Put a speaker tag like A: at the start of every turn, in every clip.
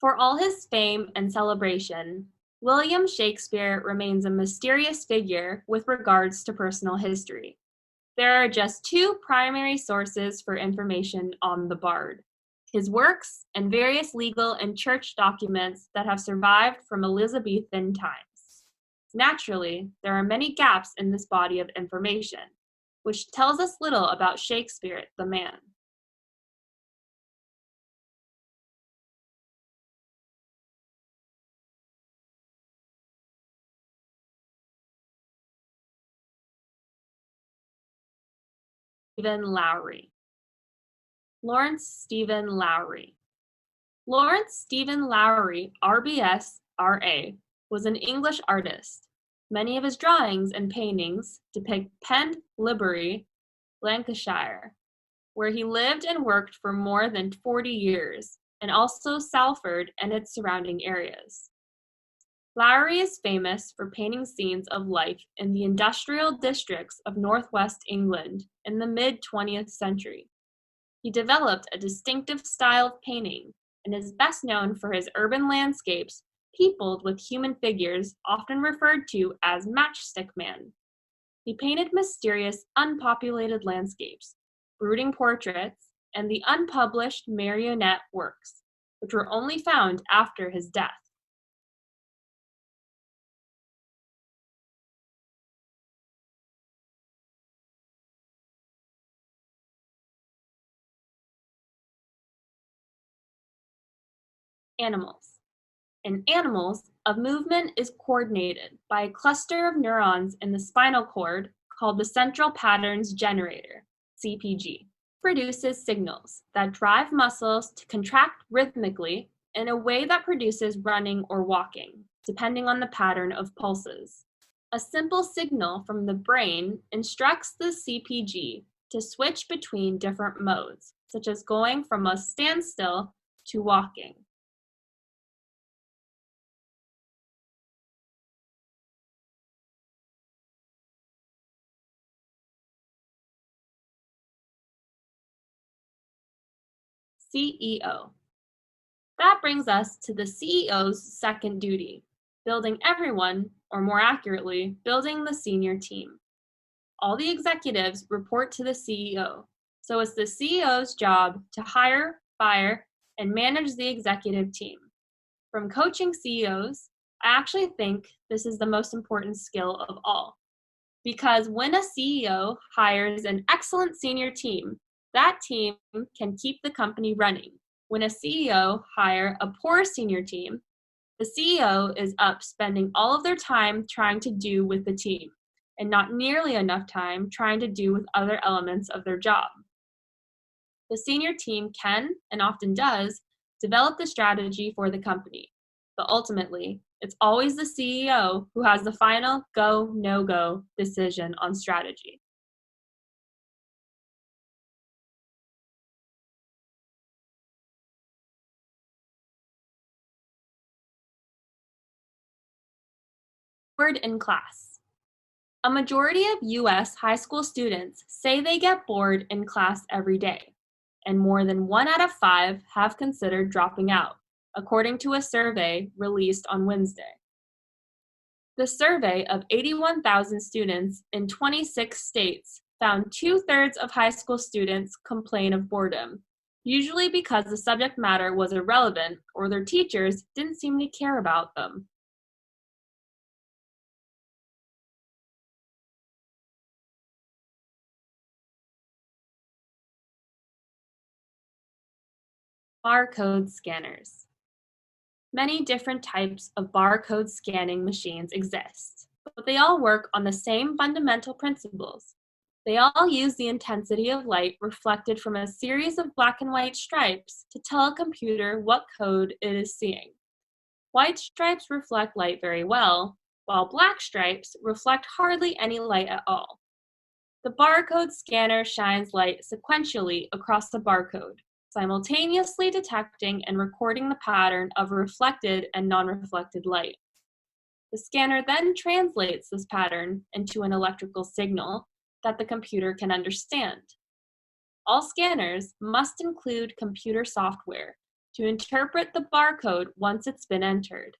A: For all his fame and celebration, William Shakespeare remains a mysterious figure with regards to personal history. There are just two primary sources for information on the bard: his works and various legal and church documents that have survived from Elizabethan times. Naturally, there are many gaps in this body of information, which tells us little about Shakespeare the man. Stephen Lowry. Lawrence Stephen Lowry. Lawrence Stephen Lowry, RBS, RA, was an English artist. Many of his drawings and paintings depict Pendlebury, Lancashire, where he lived and worked for more than 40 years, and also Salford and its surrounding areas. Lowry is famous for painting scenes of life in the industrial districts of northwest England in the mid-20th century. He developed a distinctive style of painting and is best known for his urban landscapes peopled with human figures often referred to as Matchstick Man. He painted mysterious, unpopulated landscapes, brooding portraits, and the unpublished marionette works, which were only found after his death. Animals. In animals, a movement is coordinated by a cluster of neurons in the spinal cord called the central patterns generator, CPG. Produces signals that drive muscles to contract rhythmically in a way that produces running or walking, depending on the pattern of pulses. A simple signal from the brain instructs the CPG to switch between different modes, such as going from a standstill to walking. CEO. That brings us to the CEO's second duty: building everyone, or more accurately, building the senior team. All the executives report to the CEO, so it's the CEO's job to hire, fire, and manage the executive team. From coaching CEOs, I actually think this is the most important skill of all. Because when a CEO hires an excellent senior team, that team can keep the company running. When a CEO hires a poor senior team, the CEO is up spending all of their time trying to do with the team, and not nearly enough time trying to do with other elements of their job. The senior team can, and often does, develop the strategy for the company, but ultimately, it's always the CEO who has the final go, no-go decision on strategy. Bored in class. A majority of US high school students say they get bored in class every day, and more than 1 out of 5 have considered dropping out, according to a survey released on Wednesday. The survey of 81,000 students in 26 states found 2/3 of high school students complain of boredom, usually because the subject matter was irrelevant or their teachers didn't seem to care about them. Barcode scanners. Many different types of barcode scanning machines exist, but they all work on the same fundamental principles. They all use the intensity of light reflected from a series of black and white stripes to tell a computer what code it is seeing. White stripes reflect light very well, while black stripes reflect hardly any light at all. The barcode scanner shines light sequentially across the barcode, simultaneously detecting and recording the pattern of reflected and non-reflected light. The scanner then translates this pattern into an electrical signal that the computer can understand. All scanners must include computer software to interpret the barcode once it's been entered.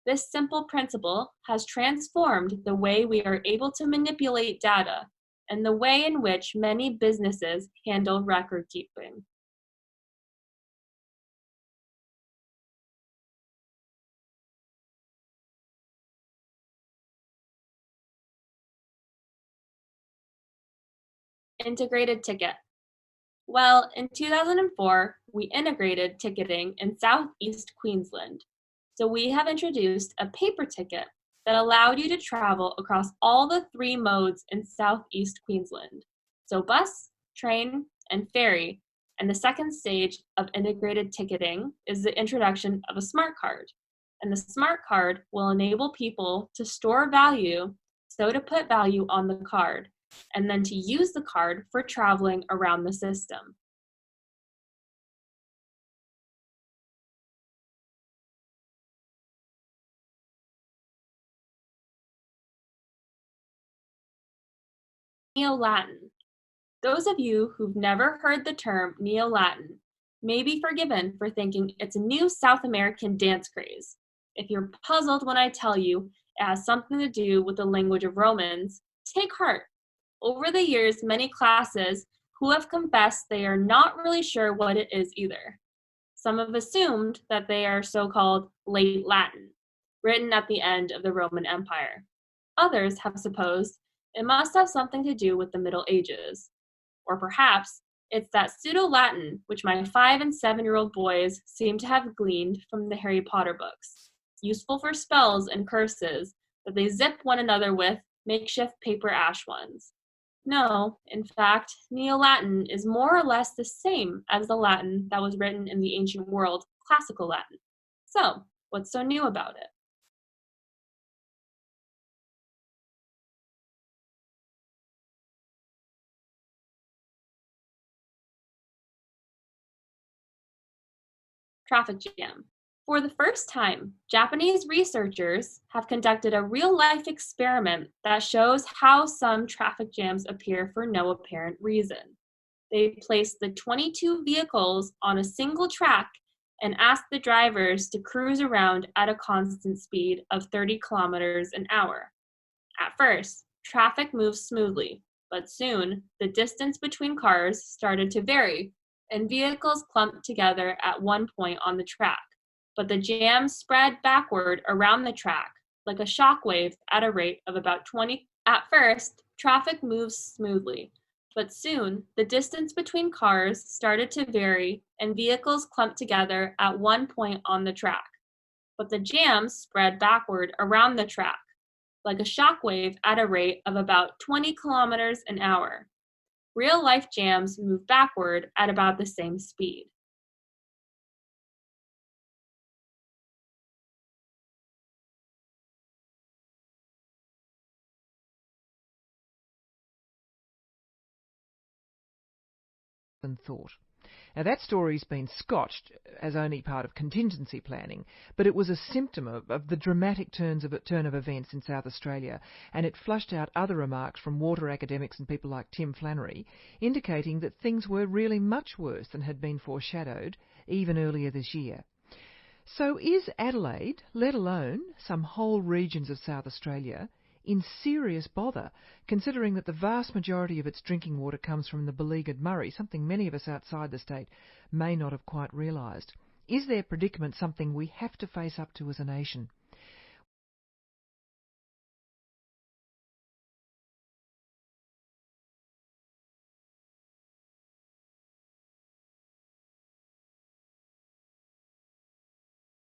A: This simple principle has transformed the way we are able to manipulate data and the way in which many businesses handle record keeping. Integrated ticket. Well, in 2004, we integrated ticketing in Southeast Queensland. So we have introduced a paper ticket that allowed you to travel across all the three modes in Southeast Queensland. So bus, train, and ferry. And the second stage of integrated ticketing is the introduction of a smart card. And the smart card will enable people to store value, so to put value on the card, and then to use the card for traveling around the system. Neo-Latin. Those of you who've never heard the term Neo-Latin may be forgiven for thinking it's a new South American dance craze. If you're puzzled when I tell you it has something to do with the language of Romans, take heart. Over the years, many classes who have confessed they are not really sure what it is either. Some have assumed that they are so-called late Latin, written at the end of the Roman Empire. Others have supposed it must have something to do with the Middle Ages. Or perhaps it's that pseudo-Latin which my 5 and 7-year-old boys seem to have gleaned from the Harry Potter books, useful for spells and curses that they zip one another with makeshift paper ash ones. No, in fact, Neo-Latin is more or less the same as the Latin that was written in the ancient world, classical Latin. So, what's so new about it? Traffic jam. For the first time, Japanese researchers have conducted a real-life experiment that shows how some traffic jams appear for no apparent reason. They placed the 22 vehicles on a single track and asked the drivers to cruise around at a constant speed of 30 kilometers an hour. At first, traffic moved smoothly, but soon the distance between cars started to vary and vehicles clumped together at one point on the track. But the jam spread backward around the track like a shock wave at a rate of about 20. At first, traffic moves smoothly, but soon the distance between cars started to vary and vehicles clumped together at one point on the track. But the jam spread backward around the track like a shock wave at a rate of about 20 kilometers an hour. Real-life jams move backward at about the same speed.
B: Than thought. Now that story's been scotched as only part of contingency planning, but it was a symptom of the dramatic turn of events in South Australia, and it flushed out other remarks from water academics and people like Tim Flannery, indicating that things were really much worse than had been foreshadowed even earlier this year. So is Adelaide, let alone some whole regions of South Australia, in serious bother, considering that the vast majority of its drinking water comes from the beleaguered Murray, something many of us outside the state may not have quite realised? Is their predicament something we have to face up to as a nation?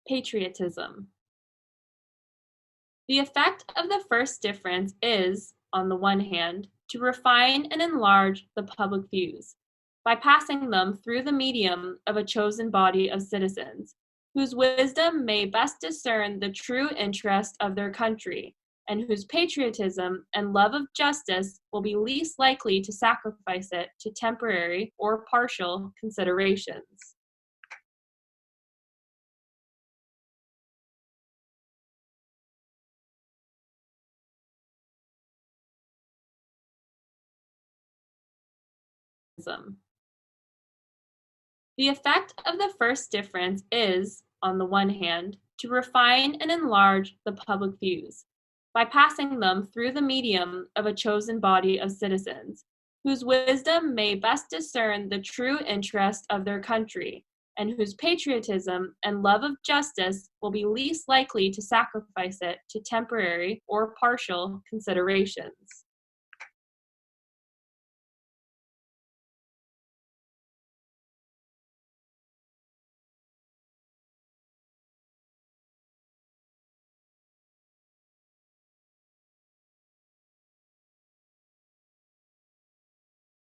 A: Patriotism. The effect of the first difference is, on the one hand, to refine and enlarge the public views by passing them through the medium of a chosen body of citizens, whose wisdom may best discern the true interest of their country, and whose patriotism and love of justice will be least likely to sacrifice it to temporary or partial considerations. The effect of the first difference is, on the one hand, to refine and enlarge the public views, by passing them through the medium of a chosen body of citizens, whose wisdom may best discern the true interest of their country, and whose patriotism and love of justice will be least likely to sacrifice it to temporary or partial considerations.